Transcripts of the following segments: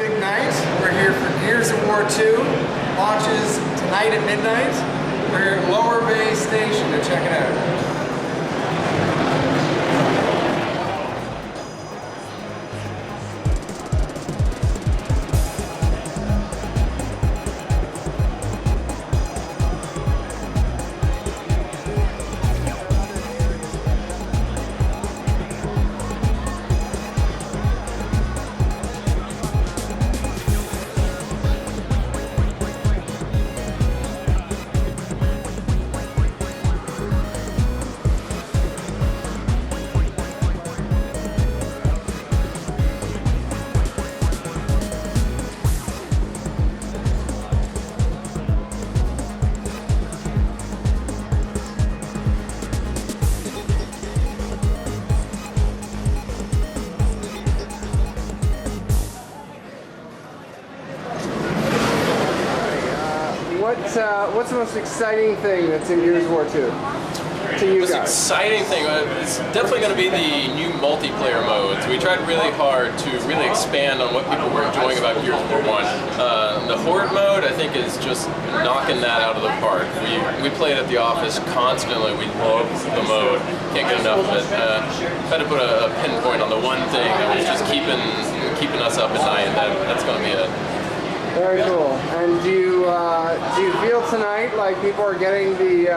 big night. We're here for Gears of War 2. Launches tonight at midnight. We're here at Lower Bay Station to check it out. What's the most exciting thing that's in Gears of War 2 to you guys? The most exciting thing is definitely going to be the new multiplayer modes. We tried really hard to really expand on what people were enjoying about Gears of War 1. The Horde mode, I think, is just knocking that out of the park. We play it at the office constantly. We love the mode. Can't get enough of it. Tried to put a pinpoint on the one thing that was just keeping us up at night, and that's going to be it. Very cool. And do you feel tonight like people are getting the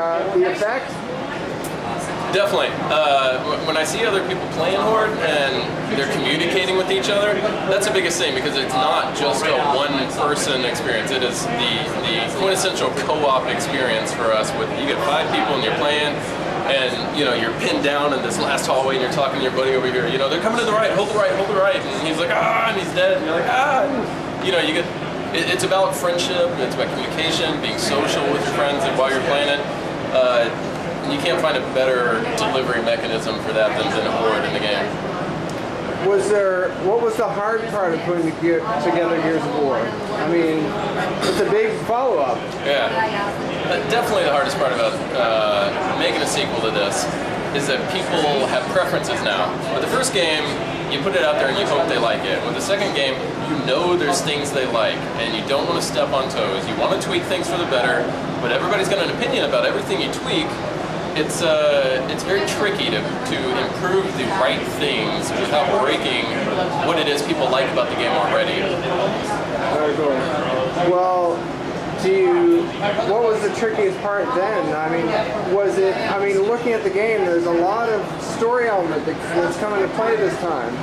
effect? Definitely. When I see other people playing Horde and they're communicating with each other, that's the biggest thing, because it's not just a one-person experience. It is the quintessential co-op experience for us. You get 5 people and you're playing, and you're pinned down in this last hallway and you're talking to your buddy over here. They're coming to the right, hold the right, hold the right, and he's like, ah, and he's dead, and you're like, ah. You get. It's about friendship, it's about communication, being social with your friends while you're playing it. You can't find a better delivery mechanism for that than a Horde in the game. What was the hard part of putting together Gears of War? I mean, it's a big follow-up. Yeah. Definitely the hardest part about making a sequel to this is that people have preferences now. With the first game, you put it out there and you hope they like it. With the second game, there's things they like, and you don't want to step on toes. You want to tweak things for the better, but everybody's got an opinion about everything you tweak. It's very tricky to improve the right things without breaking what it is people like about the game already. Very cool. Well, what was the trickiest part then? Looking at the game, there's a lot of story element that's coming to play this time.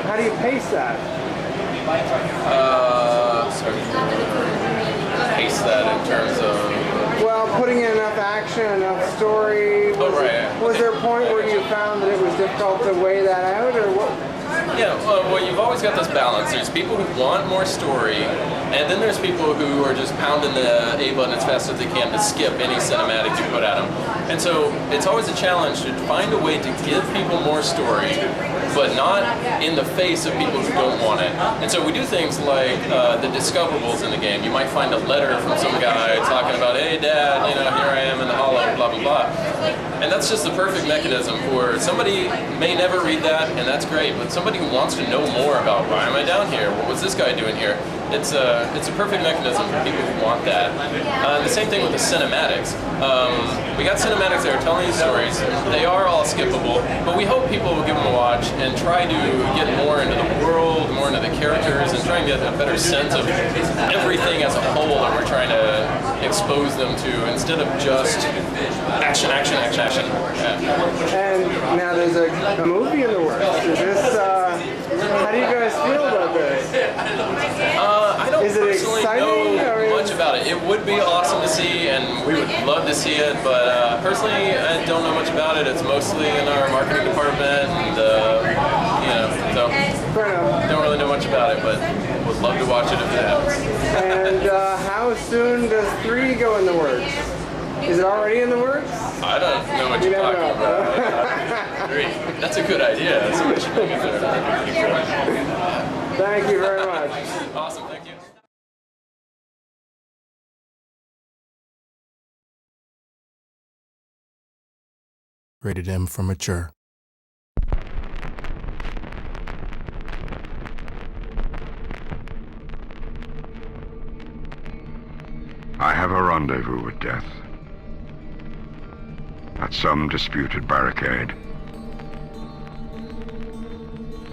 How do you pace that? Pace that in terms of... Well, putting in enough action, enough story. Was there a point where you found that it was difficult to weigh that out, or what? Yeah, well, you've always got this balance. There's people who want more story, and then there's people who are just pounding the A button as fast as they can to skip any cinematic you put at them. And so it's always a challenge to find a way to give people more story, but not in the face of people who don't want it. And so we do things like the discoverables in the game. You might find a letter from some guy talking about, hey Dad, here I am in the hollow, blah, blah, blah. And that's just the perfect mechanism for somebody may never read that, and that's great, but somebody who wants to know more about why am I down here, what was this guy doing here, it's a perfect mechanism for people who want that. The same thing with the cinematics. We got cinematics that are telling you stories. They are all skippable, but we hope people will give them a watch and try to get more into the world, more into the characters, and try and get a better sense of everything as a whole that we're trying to expose them to, instead of just action, action, action, action. Yeah. And now there's a movie in the works. How do you guys feel about this? I don't personally know much about it. It would be awesome to see, and we would love to see it, but personally, I don't know much about it. It's mostly in our marketing department, and so don't really know much about it, but would love to watch it if it happens. And how soon does 3 go in the works? Is it already in the works? I don't know what you're talking about. 3. That's a good idea. Somebody should bring it there. Thank you very much. Awesome, thank you. Rated M for mature. a rendezvous with death at some disputed barricade.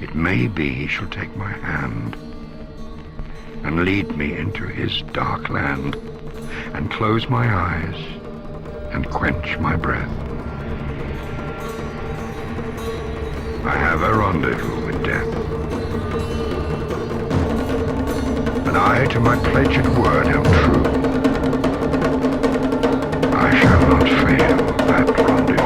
It may be he shall take my hand and lead me into his dark land and close my eyes and quench my breath. I have a rendezvous with death, and I to my pledged word am true. I shall not fail that rendezvous.